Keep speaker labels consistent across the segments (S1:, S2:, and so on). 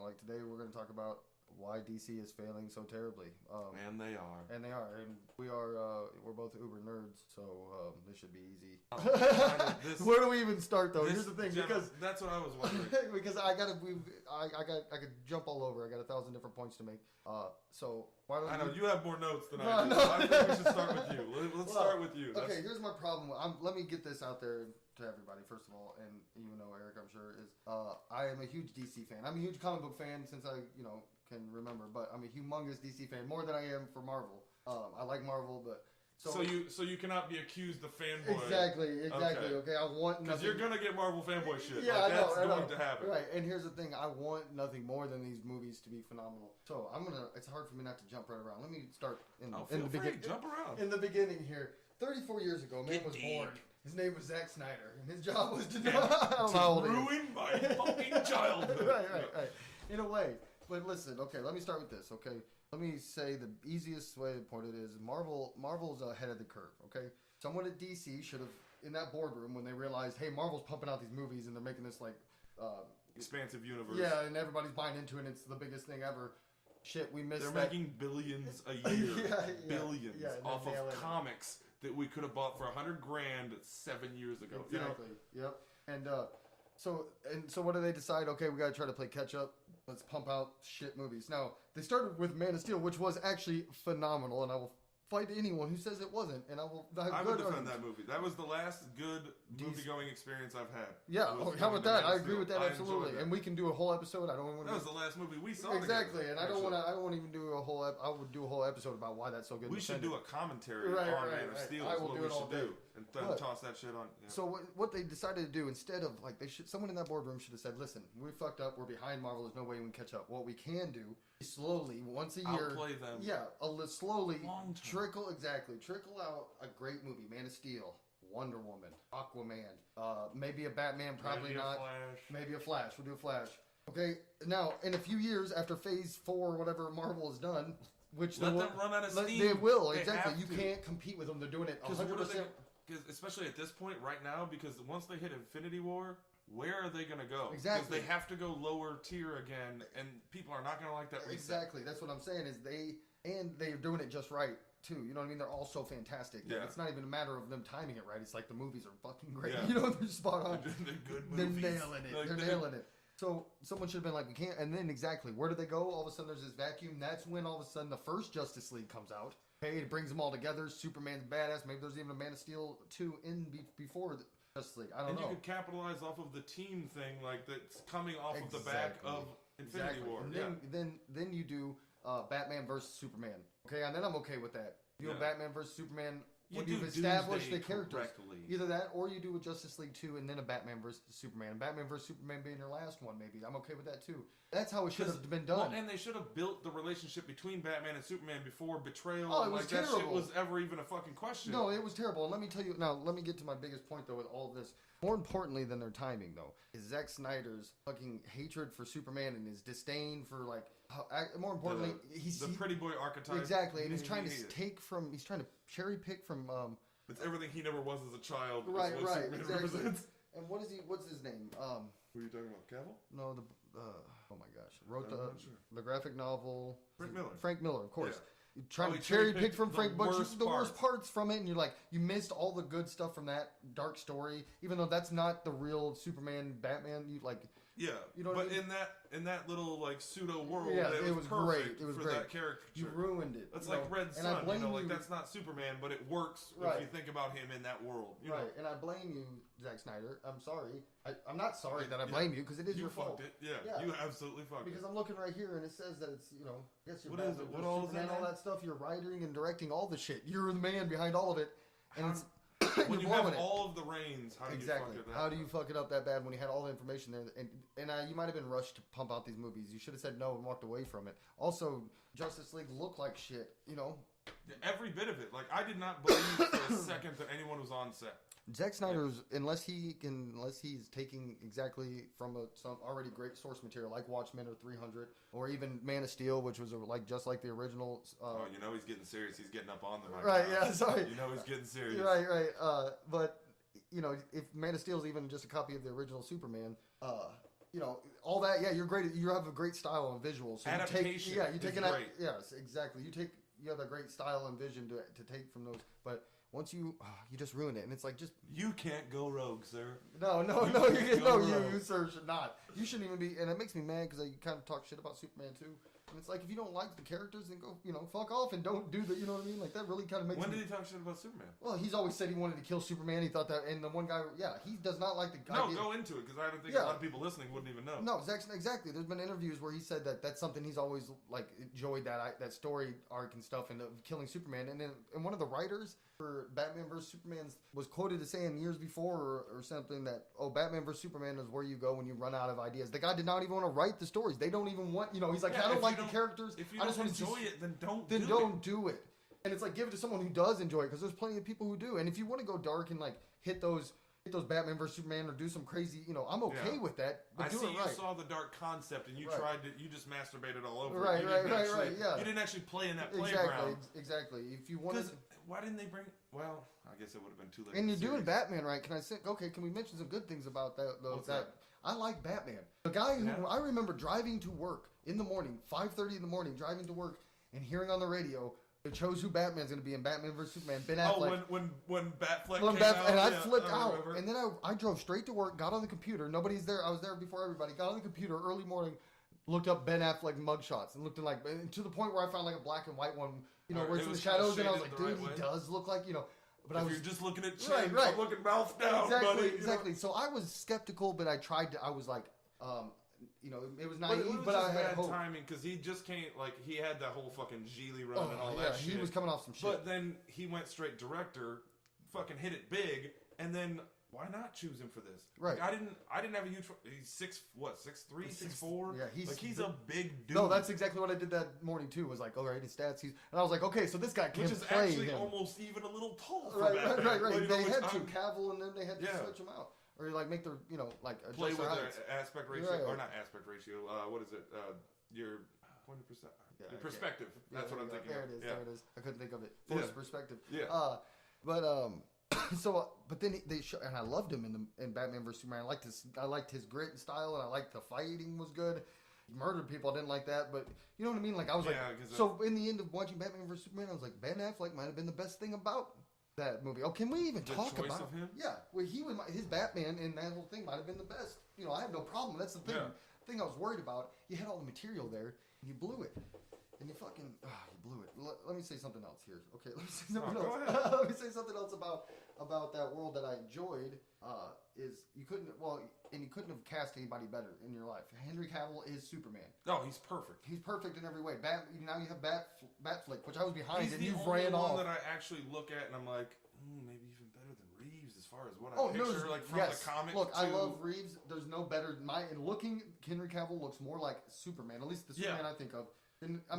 S1: Like today, we're going to talk about why DC is failing so terribly.
S2: And they are.
S1: And they are. And we are, we're both uber nerds, so this should be easy. Where do we even start, though? Here's the thing, because
S2: that's what I was wondering.
S1: because I could jump all over. I got 1,000 different points to make. So why don't
S2: I know you have more notes than I do. I think we should start with you. Let's start with you.
S1: Okay, here's my problem. Let me get this out there to everybody, first of all, and you know Eric, I'm sure, is I am a huge DC fan. I'm a huge comic book fan since I, can remember, but I'm a humongous DC fan, more than I am for Marvel. I like Marvel, but...
S2: So you cannot be accused of fanboy.
S1: Exactly. Okay, I want nothing...
S2: Because you're going to get Marvel fanboy shit.
S1: Yeah,
S2: like,
S1: that's
S2: going to happen.
S1: Right, and here's the thing. I want nothing more than these movies to be phenomenal. So it's hard for me not to jump right around. Let me start in the beginning.
S2: Jump around.
S1: In the beginning here. 34 years ago, a man was born. His name was Zack Snyder, and his job was to
S2: ruin my fucking childhood.
S1: Right. In a way. But listen, okay, let me start with this, okay? Let me say the easiest way to put it is Marvel's ahead of the curve, okay? Someone at DC should have, in that boardroom, when they realized, hey, Marvel's pumping out these movies and they're making this,
S2: expansive universe.
S1: Yeah, and everybody's buying into it and it's the biggest thing ever. Shit, we missed
S2: They're making billions a year. Billions off of comics that we could have bought for $100,000 7 years ago.
S1: Exactly. Yep. And so what do they decide? Okay, we got to try to play catch up. Let's pump out shit movies. Now, they started with Man of Steel, which was actually phenomenal, and I will fight anyone who says it wasn't, and I will...
S2: I would defend that movie. That was the last good movie-going experience I've had.
S1: Yeah, how about that? I agree with that, absolutely. And we can do a whole episode. I don't want to...
S2: That was the last movie we saw
S1: exactly,
S2: together,
S1: and I don't want to even do a whole... I would do a whole episode about why that's so good.
S2: We should do a commentary on Man of Steel.
S1: I will
S2: do
S1: it all day.
S2: And then toss that shit on. Yeah.
S1: So what they decided to do, instead of, someone in that boardroom should have said, listen, we fucked up, we're behind Marvel, there's no way we can catch up. What we can do is slowly, once a year...
S2: Outplay them.
S1: Yeah, slowly, trickle out a great movie. Man of Steel, Wonder Woman, Aquaman, maybe a Batman, probably not.
S2: Flash.
S1: Maybe a Flash. We'll do a Flash. Okay, now, in a few years, after Phase 4 or whatever Marvel has done... Which
S2: Let them run out of steam.
S1: They will, exactly. You can't compete with them. They're doing it 100%.
S2: Because especially at this point right now, because once they hit Infinity War, where are they going to go?
S1: Exactly.
S2: Because they have to go lower tier again, and people are not going to like that reset.
S1: Exactly. That's what I'm saying, is they're doing it just right, too. You know what I mean? They're all so fantastic.
S2: Yeah.
S1: It's not even a matter of them timing it right. It's like the movies are fucking great.
S2: Yeah.
S1: They're spot on.
S2: They're good movies.
S1: They're nailing it. They're nailing it. So someone should have been like, we can't. And then exactly, where do they go? All of a sudden there's this vacuum. That's when all of a sudden the first Justice League comes out. Okay, it brings them all together. Superman's badass. Maybe there's even a Man of Steel 2 before the Justice League. I don't know.
S2: And you could capitalize off of the team thing, that's coming off of the back of Infinity War.
S1: And then you do Batman versus Superman. Okay, and then I'm okay with that. You do Batman versus Superman. When you've established the characters.
S2: Correctly.
S1: Either that, or you do a Justice League 2 and then a Batman vs. Superman. And Batman vs. Superman being your last one, maybe. I'm okay with that, too. That's how it should have been done.
S2: Well, and they should have built the relationship between Batman and Superman before betrayal.
S1: Oh, it was terrible.
S2: That shit was ever even a fucking question.
S1: No, it was terrible. And let me tell you, now, let me get to my biggest point, though, with all of this. More importantly than their timing, though, is Zack Snyder's fucking hatred for Superman and his disdain for, more importantly,
S2: he's... The pretty boy archetype.
S1: Exactly, and he's trying to cherry pick from...
S2: It's everything he never was as a child.
S1: Right, exactly. And what's his name?
S2: Who are you talking about, Cavill?
S1: No, oh my gosh. Wrote the graphic novel. Frank Miller, of course.
S2: Yeah.
S1: You're trying to cherry pick from Frank, but the worst parts from it, and you're like, you missed all the good stuff from that dark story, even though that's not the real Superman, Batman.
S2: Yeah,
S1: you know what I mean?
S2: in that little pseudo world,
S1: it was great. It was great.
S2: That character.
S1: You ruined it.
S2: That's like Red Sun. That's not Superman, but it works if you think about him in that world.
S1: Right, and I blame you, Zack Snyder. I'm sorry. I'm not sorry that I blame you because it is your fault.
S2: You fucked it. You absolutely fucked it.
S1: Because I'm looking right here and it says that it's I guess you're
S2: what is it? What all is that?
S1: All that stuff. You're writing and directing all the shit. You're the man behind all of it, and it's.
S2: When you have all of the reins, how do you fuck it up?
S1: How do you fuck it up that bad when you had all the information there? And you might have been rushed to pump out these movies. You should have said no and walked away from it. Also, Justice League looked like shit,
S2: Every bit of it. I did not believe for a second that anyone was on set.
S1: Zack Snyder's, unless he's taking exactly from some already great source material like Watchmen or 300 or even Man of Steel, which was just like the original.
S2: He's getting serious. He's getting up on them.
S1: Right? Yeah. Sorry.
S2: He's getting serious.
S1: Right. But if Man of Steel is even just a copy of the original Superman, all that. Yeah, you're great. You have a great style and visual. So
S2: adaptation.
S1: You take great. Yes, exactly. You have a great style and vision to take from those, but. Once you just ruin it, and it's like
S2: you can't go rogue, sir.
S1: No, you sir should not. You shouldn't even be, and it makes me mad because I kind of talk shit about Superman too. And it's like if you don't like the characters, then go fuck off and don't do the you know what I mean. Like that really kind of makes.
S2: When did he talk shit about Superman?
S1: Well, he's always said he wanted to kill Superman. He thought that, and the one guy, he does not like the guy.
S2: No, go into it because I don't think a lot of people listening wouldn't even know.
S1: No, exactly. There's been interviews where he said that that's something he's always like enjoyed that story arc and stuff and killing Superman. And one of the writers for Batman vs Superman was quoted as saying years before or something that Batman vs Superman is where you go when you run out of ideas. The guy did not even want to write the stories. They don't even want he's like I don't like the characters.
S2: If you don't enjoy it, then don't
S1: do it. And it's like give it to someone who does enjoy it because there's plenty of people who do. And if you want to go dark and like hit those Batman vs Superman or do some crazy, I'm okay with that. But
S2: I
S1: do
S2: see
S1: it right.
S2: You saw the dark concept and you you just masturbated all over
S1: it. Right.
S2: You didn't actually play in that playground.
S1: Exactly. If you wanted,
S2: why didn't they bring? Well, I guess it would have been too late.
S1: And you're doing Batman right. Can we mention some good things about that? I like Batman. The guy who I remember driving to work in the morning, 5:30 in the morning, driving to work and hearing on the radio. It chose who Batman's going to be in Batman vs Superman. Ben Affleck.
S2: Oh, when Batfleck came out.
S1: And I flipped out. And then I drove straight to work, got on the computer. Nobody's there. I was there before everybody. Got on the computer early morning, looked up Ben Affleck mugshots, and looked at to the point where I found like a black and white one, where it's in the shadows, and I was like, dude, he does look like, But
S2: if you're just looking at chin, I'm looking mouth down,
S1: Exactly. So I was skeptical, but I tried to. I was like, it was naive,
S2: but
S1: I had
S2: bad
S1: hope.
S2: timing because he just came he had that whole fucking Geely run and all that shit.
S1: He was coming off some shit.
S2: But then he went straight director, fucking hit it big, and then why not choose him for this?
S1: Right.
S2: Like, I didn't have a huge. He's 6'3", 6'4".
S1: Yeah,
S2: he's a big dude.
S1: No, that's exactly what I did that morning too. Was like, all right, his stats. And I was like, okay, so this guy can
S2: which is
S1: play
S2: actually
S1: him.
S2: almost even a little tall. For
S1: Right.
S2: Like,
S1: they had to Cavill, and then they had to switch him out. Or like make their,
S2: play with their aspect ratio, or not aspect ratio. What is it? Your point of perspective. That's what I'm thinking.
S1: There it is.
S2: Yeah.
S1: There it is. I couldn't think of it. Forced perspective.
S2: Yeah.
S1: But then they and I loved him in Batman vs Superman. I liked his grit and style, and I liked the fighting was good. He murdered people. I didn't like that, but you know what I mean. Like I was so in the end of watching Batman vs Superman, I was like, Ben Affleck might have been the best thing about that movie. Oh, can we even talk about
S2: of him?
S1: Yeah, well, his Batman and that whole thing might have been the best. I have no problem. That's the thing. Thing I was worried about. You had all the material there, and you blew it. And you fucking, you blew it. Let me say something else here. Okay, let me say something else.
S2: Go ahead.
S1: Let me say something else about that world that I enjoyed. Is you couldn't have cast anybody better in your life. Henry Cavill is Superman.
S2: No, he's perfect.
S1: He's perfect in every way. Now you have Batflick, which I was behind, and you
S2: He's
S1: ran off.
S2: the only one that I actually look at, and I'm like, maybe even better than Reeves as far as what I picture, from the comic.
S1: Look, I love Reeves. There's no better. Henry Cavill looks more like Superman. At least the Superman I think of. And, I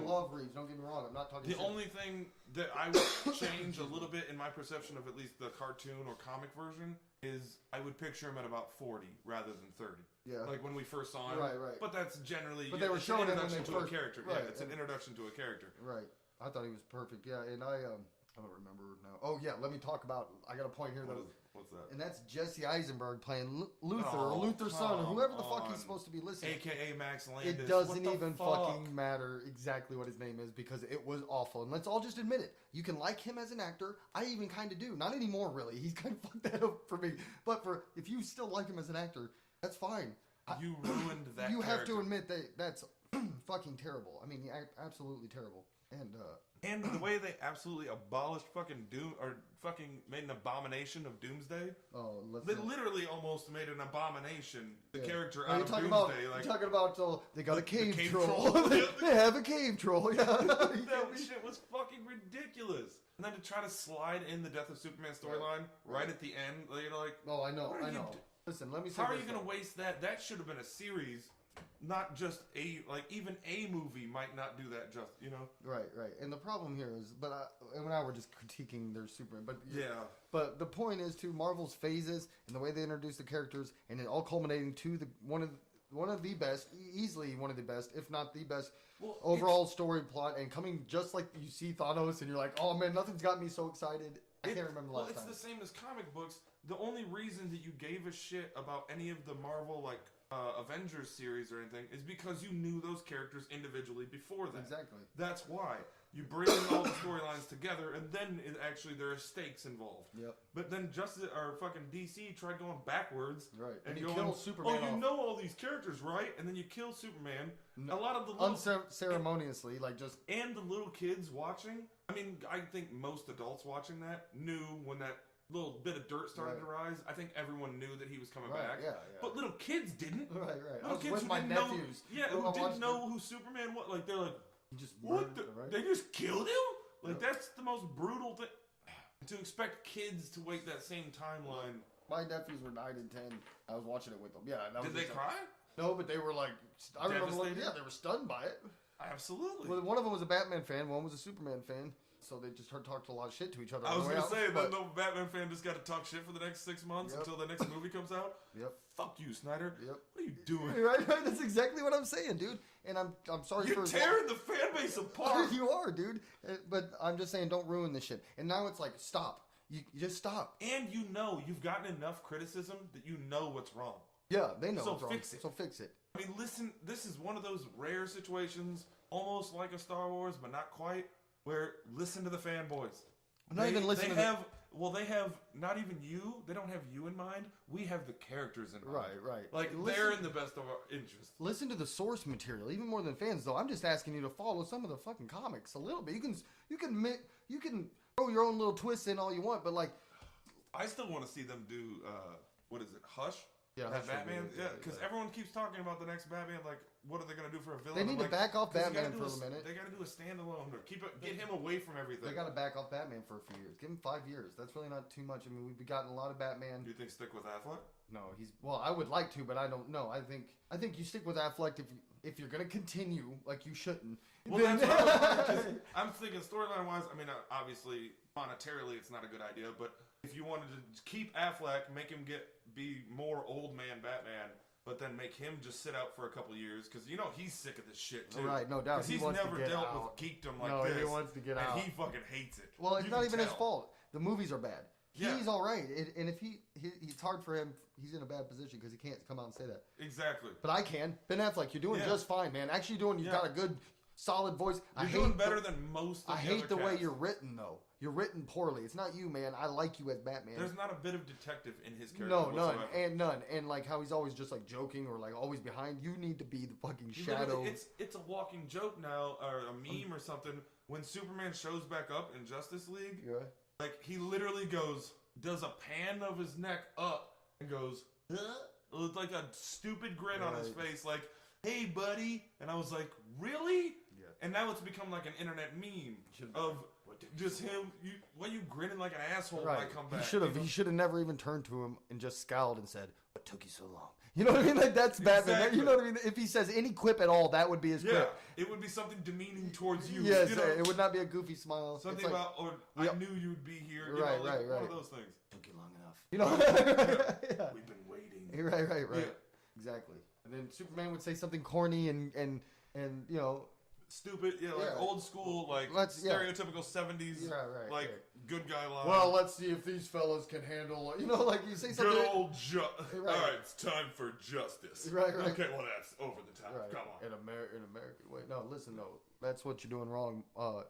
S1: love Reeves. Don't get me wrong. I'm not talking.
S2: The only thing that I would change a little bit in my perception of at least the cartoon or comic version is I would picture him at about 40 rather than 30.
S1: Yeah.
S2: Like when we first saw him.
S1: Right.
S2: But that's generally.
S1: But they were showing him
S2: to a character. Right. Yeah, it's an introduction to a character.
S1: Right. I thought he was perfect. Yeah, and I don't remember now. Oh yeah, let me talk about. I got a point here though.
S2: What's that?
S1: And that's Jesse Eisenberg playing Luthor or Luthor's son or whoever the fuck he's supposed to be listening.
S2: AKA Max Landis.
S1: It doesn't even fucking matter exactly what his name is because it was awful. And let's all just admit it. You can like him as an actor. I even kind of do. Not anymore, really. He's kind of fucked that up for me. But if you still like him as an actor, that's fine.
S2: You ruined that.
S1: You have to admit that's fucking terrible. I mean, absolutely terrible.
S2: And the way they absolutely abolished fucking Doom, or fucking made an abomination of Doomsday.
S1: Oh,
S2: they literally almost made an abomination. The character out of
S1: Doomsday.
S2: Like,
S1: you're talking about they got a cave troll. They have a cave troll. Yeah,
S2: that shit was fucking ridiculous. And then to try to slide in the Death of Superman storyline right at the end, like,
S1: oh, I know. Listen, let me say.
S2: How are you going to waste that? That should have been a series. Not just even a movie might not do that
S1: Right. And the problem here is, and now we're just critiquing their Superman, but
S2: yeah.
S1: But the point is, too, Marvel's phases and the way they introduce the characters, and it all culminating to one of the best, easily one of the best, if not the best, overall story plot, and coming just like you see Thanos, and you're like, oh man, nothing's got me so excited. I can't remember the last time.
S2: It's the same as comic books. The only reason that you gave a shit about any of the Marvel Avengers series or anything is because you knew those characters individually before that.
S1: Exactly.
S2: That's why. You bring all the storylines together, and then actually there are stakes involved.
S1: Yep.
S2: But then fucking DC tried going backwards.
S1: Right.
S2: And
S1: you
S2: going,
S1: kill Superman
S2: oh, you
S1: off.
S2: know all these characters, right? And then you kill Superman.
S1: No.
S2: A lot of the little...
S1: Unceremoniously, like just...
S2: And the little kids watching, I mean, I think most adults watching that knew when that little bit of dirt started to rise. I think everyone knew that he was coming back.
S1: Yeah.
S2: But little kids didn't.
S1: Right. I
S2: Little
S1: was
S2: kids
S1: with
S2: who
S1: my
S2: didn't
S1: nephews.
S2: know, who didn't know who Superman was. Like, they're like,
S1: He just
S2: what?
S1: right?
S2: They just killed him? Like,
S1: Yep.
S2: that's the most brutal thing. To expect kids to wait that same timeline.
S1: My nephews were 9 and 10. I was watching it with them. Yeah. That
S2: Did
S1: was
S2: they cry?
S1: No, but they were like... I remember,
S2: Devastated?
S1: they were stunned by it.
S2: Absolutely.
S1: Well, one of them was a Batman fan, one was a Superman fan. So they just talked a lot of shit to each other.
S2: I
S1: on
S2: was
S1: the way
S2: going to
S1: out,
S2: say,
S1: but-
S2: then no Batman fan just got to talk shit for the next 6 months
S1: Yep.
S2: until the next movie comes out.
S1: Yep.
S2: Fuck you, Snyder.
S1: Yep.
S2: What are you doing?
S1: Right. That's exactly what I'm saying, dude. And I'm sorry
S2: You're
S1: for
S2: tearing the fan base apart.
S1: You are, dude. But I'm just saying, don't ruin this shit. And now it's like, stop. You just stop.
S2: And you've gotten enough criticism that you know what's wrong.
S1: Yeah, they know
S2: So
S1: what's wrong.
S2: fix it.
S1: So fix it.
S2: I mean, listen, this is one of those rare situations, almost like a Star Wars, but not quite, where listen to the fanboys.
S1: I'm not even listening
S2: They
S1: to
S2: have, they have not even you. They don't have you in mind. We have the characters in mind.
S1: Right.
S2: Like, they're in the best of our interests.
S1: Listen to the source material, even more than fans. Though I'm just asking you to follow some of the fucking comics a little bit. You can throw your own little twists in all you want, but like,
S2: I still want to see them do, what is it, Hush?
S1: Yeah,
S2: That
S1: Hush would be
S2: Batman?
S1: good,
S2: Yeah,
S1: yeah,
S2: because
S1: yeah.
S2: everyone keeps talking about the next Batman. Like, what are they going to do for a villain?
S1: They need
S2: I'm
S1: to
S2: like,
S1: back off
S2: 'cause you gotta
S1: Batman
S2: do
S1: for a minute.
S2: They got to do a standalone or get him away from everything.
S1: They got to back off Batman for a few years. Give him 5 years. That's really not too much. I mean, we've gotten a lot of Batman.
S2: Do you think stick with Affleck?
S1: No, I would like to, but I don't know. I think you stick with Affleck if you're gonna continue like you shouldn't.
S2: Well, that's what I'm thinking storyline wise. I mean, obviously monetarily it's not a good idea, but if you wanted to keep Affleck, make him be more old man Batman, but then make him just sit out for a couple years because he's sick of this shit too.
S1: Right, no doubt.
S2: 'Cause
S1: He
S2: he's
S1: wants to
S2: never
S1: get
S2: dealt
S1: out.
S2: with geekdom like
S1: No,
S2: this.
S1: he wants to get
S2: and
S1: out.
S2: he fucking hates it.
S1: Well, it's
S2: You
S1: not
S2: can
S1: even his
S2: tell.
S1: fault. The movies are bad.
S2: Yeah.
S1: He's all right, and if it's hard for him. He's in a bad position because he can't come out and say that.
S2: Exactly.
S1: But I can. Ben Affleck, you're doing
S2: Yeah.
S1: just fine, man. Actually, you've got a good, solid voice.
S2: You're doing better than most. Of
S1: I hate the way
S2: cast.
S1: you're written, though. You're written poorly. It's not you, man. I like you as Batman.
S2: There's not a bit of detective in his character.
S1: No, none,
S2: whatsoever.
S1: none, and like how he's always just like joking or like always behind. You need to be the fucking
S2: You
S1: shadow.
S2: literally- It's a walking joke now, or a meme or something. When Superman shows back up in Justice League,
S1: Yeah.
S2: like he literally does a pan of his neck up and goes, huh? With like a stupid grin on his
S1: Right.
S2: face, like, "Hey, buddy," and I was like, "Really?"
S1: Yeah.
S2: And now it's become like an internet meme of just him. Why you grinning like an asshole when I
S1: Right.
S2: come back?
S1: He should have.
S2: You know?
S1: He should have never even turned to him and just scowled and said, "What took you so long?" You know what I mean? Like that's Batman.
S2: Exactly.
S1: You know what I mean? If he says any quip at all, that would be his
S2: Yeah,
S1: quip.
S2: it would be something demeaning towards you.
S1: Yes,
S2: you know?
S1: it would not be a goofy smile.
S2: Something
S1: It's like,
S2: about, or
S1: Yep.
S2: I knew you'd be here. You
S1: Right,
S2: know, like
S1: right,
S2: one
S1: right.
S2: of those things.
S1: took you long enough. You know? Yeah.
S2: We've been waiting.
S1: Right.
S2: Yeah.
S1: Exactly. And then Superman would say something corny and you know.
S2: Stupid, yeah, like
S1: Yeah.
S2: old school, like stereotypical 70s,
S1: Yeah, right,
S2: like
S1: right.
S2: good guy line.
S1: Well, let's see if these fellas can handle. You know, like you say something.
S2: good old
S1: Right.
S2: All right, it's time for justice.
S1: Right.
S2: Okay, well that's over the top.
S1: Right.
S2: Come on.
S1: In American way. No, listen, no. That's what you're doing wrong,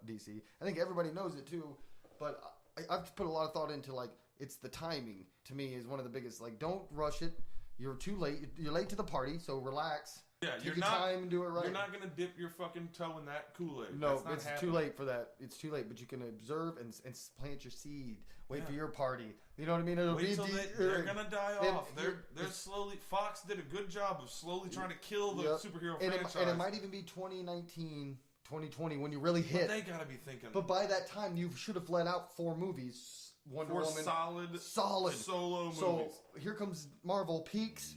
S1: DC. I think everybody knows it too, but I've put a lot of thought into like it's the timing. To me, is one of the biggest. Like, don't rush it. You're too late. You're late to the party, so relax.
S2: Yeah,
S1: Take
S2: you're
S1: your
S2: not.
S1: time and do it right.
S2: You're not gonna dip your fucking toe in that Kool-Aid.
S1: No,
S2: That's not
S1: it's
S2: happening.
S1: too late for that. It's too late, but you can observe and plant your seed. Wait for
S2: Yeah.
S1: your party. You know what I mean? It'll
S2: Wait
S1: be
S2: till they're gonna die
S1: Then
S2: off. They're slowly. Fox did a good job of slowly trying to kill the
S1: Yep.
S2: superhero
S1: and
S2: franchise.
S1: it might even be 2019, 2020 when you really
S2: But
S1: hit.
S2: they gotta be thinking.
S1: But by that time, you should have let out 4 movies. Wonder
S2: for
S1: Woman,
S2: solid solo
S1: So
S2: movies.
S1: here comes Marvel peaks.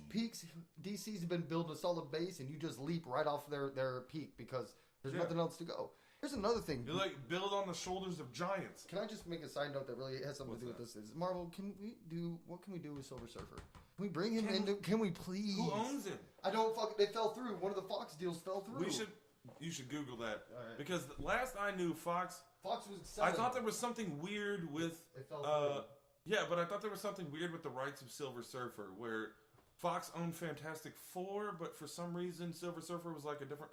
S1: DC's been building a solid base, and you just leap right off their peak because there's
S2: Yeah.
S1: nothing else to go. Here's another thing.
S2: You like build on the shoulders of giants.
S1: Can I just make a side note that really has something
S2: What's
S1: to do with
S2: that?
S1: this? Is Marvel? What can we do with Silver Surfer? Can we bring him into? Can we please?
S2: Who owns him?
S1: I don't fuck. They fell through. One of the Fox deals fell through.
S2: You should Google that
S1: All right.
S2: because last I knew, Fox.
S1: Fox was.
S2: I
S1: Selling.
S2: thought there was something weird with.
S1: It fell through.
S2: Yeah, but I thought there was something weird with the rights of Silver Surfer, where Fox owned Fantastic Four, but for some reason Silver Surfer was like a different